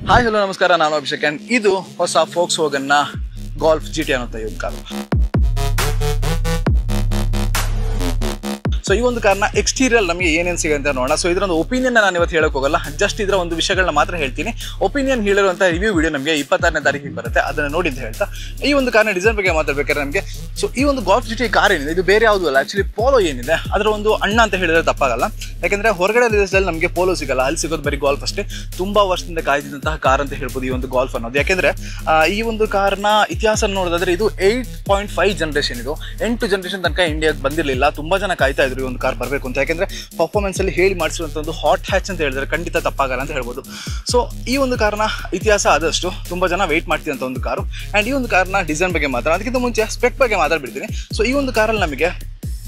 Hi hello ನಮಸ್ಕಾರ, ನಾನು Abhishek and ಇದು ಹೊಸ ಫೋಕ್ಸ್ವ್ಯಾಗನ್ ಗಾಲ್ಫ್ GT ಅನ್ನುವಂಥ ಈ ಒಂದು ಕಾರು. ಸೊ ಈ ಒಂದು ಕಾರ್ನ ಎಕ್ಸ್ಟೀರಿಯರ್ ನಮಗೆ ಏನೇನು ಸಿಗುತ್ತೆ ನೋಡೋಣ. ಸೊ ಇದರ ಒಂದು ಒಪಿನಿಯನ್ ನಾನು ಇವತ್ತು ಹೇಳಕ್ ಹೋಗಲ್ಲ, ಜಸ್ಟ್ ಇದರ ಒಂದು ವಿಷಯಗಳನ್ನ ಮಾತ್ರ ಹೇಳ್ತೀನಿ. ಒಪಿನಿಯನ್ ಹೇಳಿರುವಂಥ ರಿವ್ಯೂ ವಿಡಿಯೋ ನಮಗೆ 26ನೇ ತಾರೀಕಿಗೆ ಬರುತ್ತೆ, ಅದನ್ನು ನೋಡಿದ್ದು ಹೇಳ್ತಾ ಈ ಒಂದು ಕಾರ್ನ ಡಿಸೈನ್ ಬಗ್ಗೆ ಮಾತಾಡ್ಬೇಕಾದ್ರೆ ನಮಗೆ ಸೊ ಈ ಒಂದು ಗಾಲ್ಫ್ GT ಕಾರ್ ಏನಿದೆ ಇದು ಬೇರೆ ಯಾವುದೂ ಅಲ್ಲ, ಆಕ್ಚುಲಿ ಪೋಲೋ ಏನಿದೆ ಅದರ ಒಂದು ಅಣ್ಣ ಅಂತ ಹೇಳಿದ್ರೆ ತಪ್ಪಾಗಲ್ಲ. ಯಾಕಂದ್ರೆ ಹೊರಗಡೆ ದೇಶದಲ್ಲಿ ನಮಗೆ ಪೋಲೋ ಸಿಗಲ್ಲ, ಅಲ್ಲಿ ಸಿಗೋದು ಬರೀ ಗಾಲ್ಫ್ ಅಷ್ಟೇ. ತುಂಬಾ ವರ್ಷದಿಂದ ಕಾಯ್ದಿದ್ದಂತಹ ಕಾರ್ ಅಂತ ಹೇಳ್ಬೋದು ಈ ಒಂದು ಗಾಲ್ಫ್ ಅನ್ನೋದು. ಯಾಕೆಂದ್ರೆ ಈ ಒಂದು ಕಾರ್ನ ಇತಿಹಾಸ ನೋಡೋದಾದ್ರೆ ಇದು 8.5 ಜನರೇಷನ್, ಇದು 8 ಜನರೇಷನ್ ತನಕ ಇಂಡಿಯಾಗೆ ಬಂದಿರಲಿಲ್ಲ. ತುಂಬಾ ಜನ ಕಾಯ್ತಾ ಇದ್ರು ಈ ಒಂದು ಕಾರ್ ಬರಬೇಕು ಅಂತ. ಯಾಕೆಂದ್ರೆ ಪರ್ಫಾರ್ಮೆನ್ಸ್ ಅಲ್ಲಿ ಹೇಳಿ ಮಾಡಿಸುವಂತ ಒಂದು ಹಾಟ್ ಹ್ಯಾಚ್ ಅಂತ ಹೇಳಿದ್ರೆ ಖಂಡಿತ ತಪ್ಪಾಗಲ್ಲ ಅಂತ ಹೇಳ್ಬೋದು. ಸೊ ಈ ಒಂದು ಕಾರ್ನ ಇತಿಹಾಸ ಆದಷ್ಟು ತುಂಬಾ ಜನ ವೆಯ್ಟ್ ಮಾಡ್ತಿದ್ದಂತ ಒಂದು ಕಾರು. ಅಂಡ್ ಈ ಒಂದು ಕಾರ್ನ ಡಿಸೈನ್ ಬಗ್ಗೆ ಮಾತ್ರ ಅದಕ್ಕಿಂತ ಮುಂಚೆ ಸ್ಪೆಕ್ ಬಗ್ಗೆ ಮಾತಾಡ್ಬಿಡ್ತೀನಿ. ಸೊ ಈ ಒಂದು ಕಾರಲ್ಲಿ ನಮಗೆ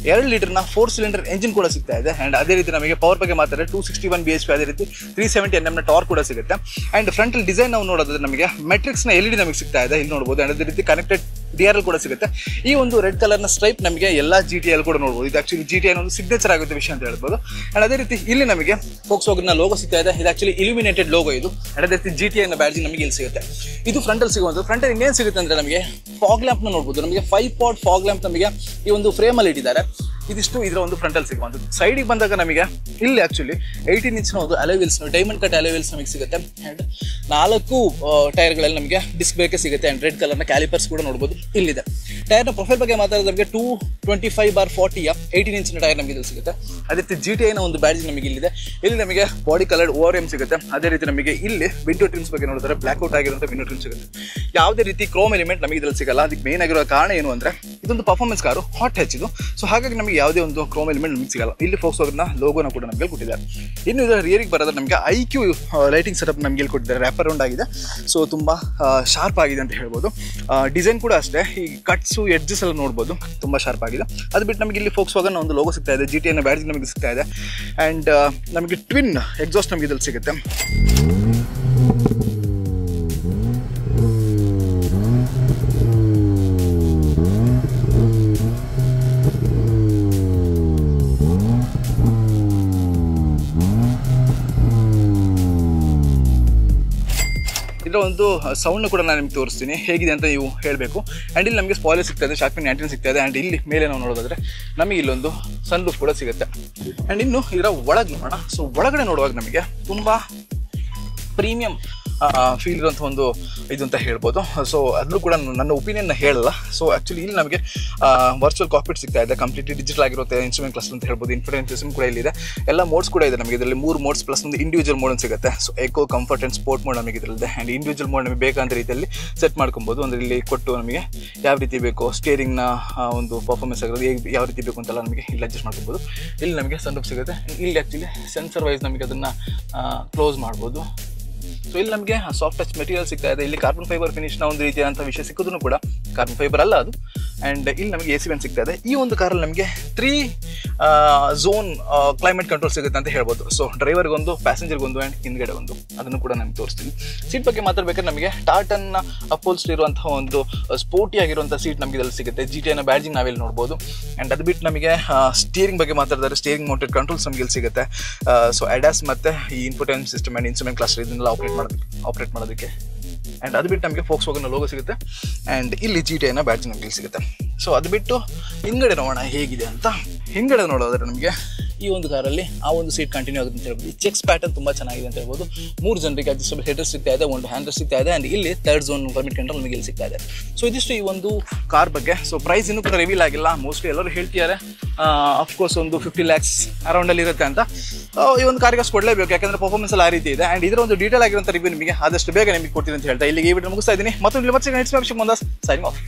2 ಲೀಟರ್ನ 4 ಸಿಲಿಂಡರ್ ಎಂಜಿನ್ ಕೂಡ ಸಿಗ್ತಾ ಇದೆ. ಅಂಡ್ ಅದೇ ರೀತಿ ನಮಗೆ ಪವರ್ ಬಗ್ಗೆ ಮಾತಾಡಿದ್ರೆ 261 BHP, ಅದೇ ರೀತಿ 370 Nm ಟಾರ್ಕ್ ಕೂಡ ಸಿಗುತ್ತೆ. ಅಂಡ್ ಫ್ರಂಟಲ್ ಡಿಸೈನ್ ನಾವು ನೋಡೋದಾದ್ರೆ ನಮಗೆ ಮೆಟ್ರಿಕ್ಸ್ನ LED ನಮಗೆ ಸಿಗ್ತಾ ಇದೆ, ಇಲ್ಲಿ ನೋಡಬಹುದು. ಅಂಡ್ ಅದೇ ರೀತಿ ಕನೆಕ್ಟೆಡ್ DRL ಕೂಡ ಸಿಗುತ್ತೆ. ಈ ಒಂದು ರೆಡ್ ಕಲರ್ನ ಸ್ಟ್ರೈಪ್ ನಮಗೆ ಎಲ್ಲ GTL ಕೂಡ ನೋಡಬಹುದು. ಇದು ಆಕ್ಚುಲಿ GTI ಒಂದು ಸಿಗ್ನೇಚರ್ ಆಗುತ್ತೆ ವಿಷಯ ಅಂತ ಹೇಳ್ಬೋದು. ಅಂಡ್ ಅದೇ ರೀತಿ ಇಲ್ಲಿ ನಮಗೆ ಫೋಕ್ಸ್ವ್ಯಾಗನ್ ಲೋಗೋ ಸಿಗ್ತಾ ಇದೆ, ಇದು ಆಕ್ಚುಲಿ ಇಲ್ಯುಮಿನೇಟೆಡ್ ಲೋಗೋ ಇದು. ಅಂಡ್ ಅದೇ ರೀತಿ GTI ಬ್ಯಾಡ್ಜ್ ನಮಗೆ ಇಲ್ಲಿ ಸಿಗುತ್ತೆ. ಇದು ಫ್ರಂಟಲ್ ಸಿಗುವಂತ. ಫ್ರಂಟಲ್ ಇನ್ನೇನು ಸಿಗುತ್ತೆ ಅಂದ್ರೆ ನಮಗೆ ಫಾಗ್ ಲ್ಯಾಂಪ್ ನ ನೋಡಬಹುದು. ನಮಗೆ 5 ಪಾಟ್ ಫಾಗ್ ಲ್ಯಾಂಪ್ ನಮಗೆ ಈ ಒಂದು ಫ್ರೇಮ್ ಅಲ್ಲಿ ಇಟ್ಟಿದ್ದಾರೆ. ಇದಿಷ್ಟು ಇದರ ಒಂದು ಫ್ರಂಟಲ್ ಸಿಗುವಂಥದ್ದು. ಸೈಡಿಗೆ ಬಂದಾಗ ನಮಗೆ ಇಲ್ಲಿ ಆಕ್ಚುಲಿ 18 ಇಂಚಿನ ಒಂದು ಅಲೋವಿಲ್ಸ್, ಡೈಮಂಡ್ ಕಟ್ ಅಲೋವಿಲ್ಸ್ ನಮಗೆ ಸಿಗುತ್ತೆ. ಅಂಡ್ 4 ಟೈರ್ಗಳಲ್ಲಿ ನಮಗೆ ಡಿಸ್ಕ್ ಬ್ರೇಕ್ ಸಿಗುತ್ತೆ. ಅಂಡ್ ರೆಡ್ ಕಲರ್ನ ಕ್ಯಾಲಿಪರ್ಸ್ ಕೂಡ ನೋಡಬಹುದು ಇಲ್ಲಿದೆ. ಟೈರ್ನ ಪ್ರೊಫೈಲ್ ಬಗ್ಗೆ ಮಾತಾಡಿದ್ರೆ ನಮಗೆ 225/40 18 ಇಂಚಿನ ಟೈರ್ ನಮಗೆ ಇಲ್ಲಿ ಸಿಗುತ್ತೆ. ಅದೇ ರೀತಿ GTI ಒಂದು ಬ್ಯಾಡ್ಜ್ ನಮಗೆ ಇಲ್ಲಿದೆ. ಇಲ್ಲಿ ನಮಗೆ ಬಾಡಿ ಕಲರ್ಡ್ ORM ಸಿಗುತ್ತೆ. ಅದೇ ರೀತಿ ನಮಗೆ ಇಲ್ಲಿ ವಿಂಡೋ ಟ್ರಿಮ್ಸ್ ಬಗ್ಗೆ ನೋಡಿದ್ರೆ ಬ್ಲಾಕ್ ಔಟ್ ಆಗಿರುವಂಥ ವಿಂಡೋ ಟ್ರಿಮ್ ಸಿಗುತ್ತೆ. ಯಾವುದೇ ರೀತಿ ಕ್ರೋಮ್ ಎಲಿಮೆಂಟ್ ನಮಗೆ ಇದ್ರಲ್ಲಿ ಸಿಗಲ್ಲ. ಅದಕ್ಕೆ ಮೇನ್ ಆಗಿರೋ ಕಾರಣ ಏನು ಅಂದ್ರೆ ಇದೊಂದು ಪರ್ಫಾರ್ಮೆನ್ಸ್ ಕಾರು, ಹಾಟ್ ಹ್ಯಾಚ್ ಇದು. ಸೊ ಹಾಗಾಗಿ ನಮಗೆ ಯಾವುದೇ ಒಂದು ಕ್ರೋಮ್ ಎಲಿಮೆಂಟ್ ನಮಗೆ ಸಿಗಲ್ಲ. ಇಲ್ಲಿ ಫೋಕ್ಸ್ವ್ಯಾಗನ್ ಲೋಗೋನ ಕೂಡ ನಮಗೆ ಕೊಟ್ಟಿದ್ದಾರೆ. ಇನ್ನು ಇದರ ರಿಯರಿಗೆ ಬರೋದ್ರೆ ನಮಗೆ IQ ಲೈಟಿಂಗ್ ಸೆಟಪ್ ನಮಗೆ ಇಲ್ಲಿ ಕೊಟ್ಟಿದ್ದಾರೆ. ರ್ಯಾಪ್ ಅರೌಂಡ್ ಆಗಿದೆ, ಸೊ ತುಂಬಾ ಶಾರ್ಪ್ ಆಗಿದೆ ಅಂತ ಹೇಳ್ಬೋದು. ಡಿಸೈನ್ ಕೂಡ ಅಷ್ಟೇ, ಈ ಕಟ್ಸು ಎಡ್ಜಸ್ ಎಲ್ಲ ನೋಡ್ಬೋದು, ತುಂಬಾ ಶಾರ್ಪ್ ಆಗಿದೆ. ಅದು ಬಿಟ್ಟು ನಮಗೆ ಇಲ್ಲಿ ಫೋಕ್ಸ್ವ್ಯಾಗನ್ ಒಂದು ಲೋಗೋ ಸಿಗ್ತಾ ಇದೆ, GTI ಬ್ಯಾಡ್ಜ್ ನಮಗೆ ಸಿಗ್ತಾ ಇದೆ. ಅಂಡ್ ನಮಗೆ ಟ್ವಿನ್ ಎಕ್ಸಾಸ್ಟ್ ನಮಗೆ ಇದ್ರಲ್ಲಿ ಸಿಗುತ್ತೆ. ಇದರ ಒಂದು ಸೌಂಡ್ ಕೂಡ ನಾನು ನಿಮ್ಗೆ ತೋರಿಸ್ತೀನಿ ಹೇಗಿದೆ ಅಂತ ನೀವು ಹೇಳಬೇಕು. ಆ್ಯಂಡ್ ಇಲ್ಲಿ ನಮಗೆ ಸ್ಪಾಯ್ಲರ್ ಸಿಗ್ತಾ ಇದೆ, ಶಾರ್ಕ್ಪಿನ್ ಆ್ಯಂಟಿನ ಸಿಗ್ತಾ ಇದೆ. ಆ್ಯಂಡ್ ಇಲ್ಲಿ ಮೇಲೆ ನಾವು ನೋಡೋದಾದ್ರೆ ನಮಗೆ ಇಲ್ಲೊಂದು ಸನ್ ರೂಫ್ ಕೂಡ ಸಿಗುತ್ತೆ. ಆ್ಯಂಡ್ ಇನ್ನು ಇದರ ಒಳಗೆ ನೋಡೋಣ. ಸೊ ಒಳಗಡೆ ನೋಡುವಾಗ ನಮಗೆ ತುಂಬ ಪ್ರೀಮಿಯಂ ಫೀಲ್ ಇರುವಂಥ ಒಂದು ಇದು ಅಂತ ಹೇಳ್ಬೋದು. ಸೊ ಅದನ್ನು ಕೂಡ ನನ್ನ ಒಪಿನಿಯನ್ನ ಹೇಳಲ್ಲ. ಸೊ ಆ್ಯಕ್ಚುಲಿ ಇಲ್ಲಿ ನಮಗೆ ವರ್ಚುವಲ್ ಕಾಕ್ಪಿಟ್ ಸಿಗ್ತಾ ಇದೆ, ಕಂಪ್ಲೀಟ್ಲಿ ಡಿಜಿಟಲ್ ಆಗಿರುತ್ತೆ. ಇನ್ಸ್ಟ್ರೂಮೆಂಟ್ ಕ್ಲಸ್ಟರ್ ಅಂತ ಹೇಳ್ಬೋದು. ಇನ್ಫೋಟೈನ್ಮೆಂಟ್ ಸಿಸ್ಟಮ್ ಕೂಡ ಇಲ್ಲಿದೆ. ಎಲ್ಲ ಮೋಡ್ಸ್ ಕೂಡ ಇದೆ ನಮಗೆ ಇದರಲ್ಲಿ. 3 ಮೋಡ್ಸ್ ಪ್ಲಸ್ ಒಂದು ಇಂಡಿವಿಜುವಲ್ ಮೋಡ್ ಸಿಗುತ್ತೆ. So eco, comfort and sport mode ನಮಗೆ ಇದರಲ್ಲಿದೆ. ಆ್ಯಂಡ್ ಇಂಡಿವಿಜುವಲ್ ಮೋಡ್ ನಮಗೆ ಬೇಕಾದ ರೀತಿಯಲ್ಲಿ ಸೆಟ್ ಮಾಡ್ಕೊಬೋದು. ಅಂದರೆ ಇಲ್ಲಿ ಕೊಟ್ಟು ನಮಗೆ ಯಾವ ರೀತಿ ಬೇಕು, ಸ್ಟೇರಿಂಗ್ನ ಒಂದು ಪರ್ಫಾರ್ಮೆನ್ಸ್ ಆಗಿರೋದು ಯಾವ ರೀತಿ ಬೇಕು ಅಂತೆಲ್ಲ ನಮಗೆ ಇಲ್ಲಿ ಅಡ್ಜಸ್ಟ್ ಮಾಡ್ಕೊಬೋದು. ಇಲ್ಲಿ ನಮಗೆ ಸನ್ ರೂಫ್ ಸಿಗುತ್ತೆ. ಇಲ್ಲಿ ಆ್ಯಕ್ಚುಲಿ ಸೆನ್ಸರ್ ವೈಸ್ ನಮಗೆ ಅದನ್ನು ಕ್ಲೋಸ್ ಮಾಡ್ಬೋದು. ಸೊ ಇಲ್ಲಿ ನಮಗೆ ಸಾಫ್ಟ್ ಟಚ್ ಮೆಟೀರಿಯಲ್ ಸಿಗ್ತಾ ಇದೆ. ಇಲ್ಲಿ ಕಾರ್ಬನ್ ಫೈಬರ್ ಫಿನಿಶ್ನ ಒಂದು ರೀತಿಯಾದಂಥ ವಿಷಯ ಸಿಕ್ಕಿದ್ರು ಕೂಡ ಕಾರ್ಬನ್ ಫೈಬರ್ ಅಲ್ಲ ಅದು. ಆ್ಯಂಡ್ ಇಲ್ಲಿ ನಮಗೆ AC ವ್ಯಾನ್ ಸಿಗ್ತಾ ಇದೆ. ಈ ಒಂದು ಕಾರಲ್ಲಿ ನಮಗೆ 3 ಝೋನ್ ಕ್ಲೈಮೇಟ್ ಕಂಟ್ರೋಲ್ ಸಿಗುತ್ತೆ ಅಂತ ಹೇಳ್ಬೋದು. ಸೊ ಡ್ರೈವರ್ಗೊಂದು, ಪ್ಯಾಸೆಂಜರ್ಗೊಂದು ಆ್ಯಂಡ್ ಹಿಂದ್ಗಡೆ ಒಂದು, ಅದನ್ನು ಕೂಡ ನಾನು ತೋರಿಸ್ತೀನಿ. ಸೀಟ್ ಬಗ್ಗೆ ಮಾತಾಡ್ಬೇಕಾದ್ರೆ ನಮಗೆ ಟಾಟನ್ನ ಅಪೋಲ್ಸ್ಟರ್ ಇರುವಂತಹ ಒಂದು ಸ್ಪೋರ್ಟಿ ಆಗಿರುವಂಥ ಸೀಟ್ ನಮಗೆ ಇಲ್ಲಿ ಸಿಗುತ್ತೆ. GTI ಬ್ಯಾಡ್ಜಿಂಗ್ ನಾವಿಲ್ಲಿ ನೋಡ್ಬೋದು. ಆ್ಯಂಡ್ ಅದು ಬಿಟ್ಟು ನಮಗೆ ಸ್ಟೀರಿಂಗ್ ಬಗ್ಗೆ ಮಾತಾಡಿದ್ರೆ ಸ್ಟೀರಿಂಗ್ ಮೌಂಟೆಡ್ ಕಂಟ್ರೋಲ್ಸ್ ನಮಗೆ ಇಲ್ಲಿ ಸಿಗುತ್ತೆ. ಸೊ ADAS ಮತ್ತು ಈ infotainment system and instrument cluster ಇದನ್ನೆಲ್ಲ ಆಪರೇಟ್ ಮಾಡೋದಕ್ಕೆ. ಆ್ಯಂಡ್ ಅದು ಬಿಟ್ಟು ನಮಗೆ ಫೋಕ್ಸ್ವ್ಯಾಗನ್ ಲೋಗೋ ಸಿಗುತ್ತೆ. ಆ್ಯಂಡ್ ಇಲ್ಲಿ GTI ಬ್ಯಾಡ್ಜ್ ನಮಗೆ ಇಲ್ಲಿ ಸಿಗುತ್ತೆ. ಸೊ ಅದು ಬಿಟ್ಟು ಹಿಂದ್ಗಡೆ ನೋಡೋಣ ಹೇಗಿದೆ ಅಂತ. ಹಿಂದ್ಗಡೆ ನೋಡೋದ್ರೆ ನಮಗೆ ಈ ಒಂದು ಕಾರಲ್ಲಿ ಆ ಒಂದು ಸೀಟ್ ಕಂಟಿನ್ಯೂ ಆಗುತ್ತೆ ಅಂತ ಹೇಳ್ಬೋದು. ಈ ಚೆಕ್ಸ್ ಪ್ಯಾಟರ್ನ್ ತುಂಬ ಚೆನ್ನಾಗಿದೆ ಅಂತ ಹೇಳ್ಬೋದು. 3 ಜನರಿಗೆ ಅಡ್ಜಸ್ಟಬಲ್ ಹೆಡರ್ ಸಿಗ್ತಾ ಇದೆ, ಒಂದು ಹ್ಯಾಂಡರ್ ಸಿಗ್ತಾ ಇದೆ. ಆ್ಯಂಡ್ ಇಲ್ಲಿ 3rd ಝೋನ್ ಕ್ಲೈಮೇಟ್ ಕಂಟ್ರೋಲ್ ನಮಗೆ ಇಲ್ಲಿ ಸಿಗ್ತಾ ಇದೆ. ಸೊ ಇದಿಷ್ಟು ಈ ಒಂದು ಕಾರ್ ಬಗ್ಗೆ. ಸೊ ಪ್ರೈಸ್ ಇನ್ನೂ ಕೂಡ ರಿವೀಲ್ ಆಗಿಲ್ಲ. ಮೋಸ್ಟ್ಲಿ ಎಲ್ಲರೂ ಹೇಳ್ತಿದ್ದಾರೆ ಅಫ್ಕೋರ್ಸ್ ಒಂದು 50 lakhs ಅರೌಂಡಲ್ಲಿ ಇರುತ್ತೆ ಅಂತ. ಈ ಒಂದು ಕಾರಿಗೆ ಅಷ್ಟು ಕೊಡಲೇಬೇಕು, ಯಾಕಂದರೆ ಪರ್ಫಾರ್ಮೆನ್ಸ್ ಎಲ್ಲ ಆ ರೀತಿ ಇದೆ. ಆ್ಯಂಡ್ ಇದರ ಒಂದು ಡೀಟೇಲ್ ಆಗಿರುವಂಥ ರಿವ್ಯೂ ನಿಮಗೆ ಆದಷ್ಟು ಬೇಗ ನಿಮಗೆ ಕೊಡ್ತೀನಿ ಅಂತ ಹೇಳ್ತಾ ಇಲ್ಲಿಗೆ ಈ ವಿಡಿಯೋ ಮುಗಿಸ್ತಾ ಇದ್ದೀನಿ. ಮತ್ತೊಂದು ಸೈನಿಂಗ್ ಆಫ್.